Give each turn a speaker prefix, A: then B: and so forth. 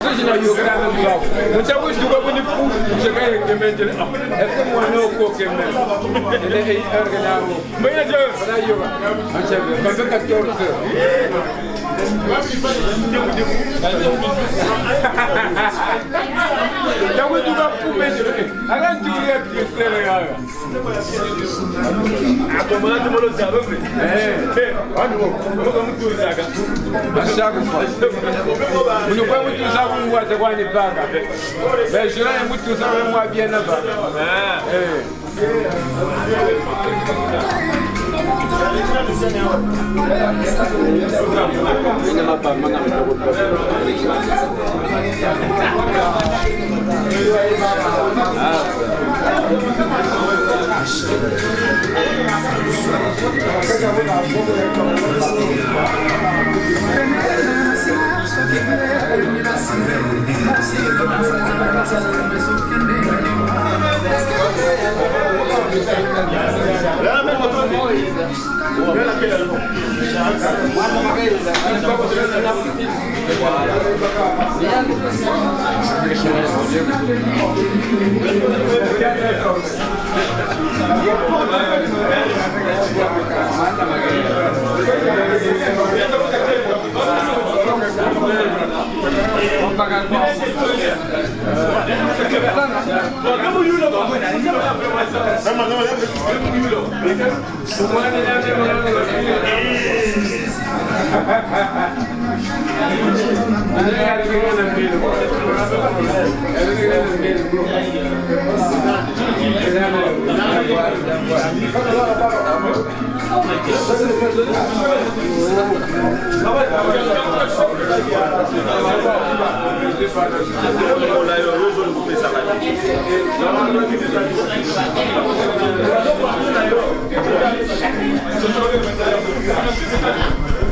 A: Sina yo grana mzao. Mtabu duka kuni pu cheka yemeje. Efe mwana oko kemme. Ele ei ergana. Mbaya je. Bana yo. Anchebe. Baba ka torse. Tabu duka pu meje. Agan tuya kisere ya. Ako mwana tumolo zaba bre. Wanu. Ko mtu zaga. Ashaka fa. Munu kwa mtu zaga mwaze kwani paka. Beshira ya mtu zaga mwabia na paka.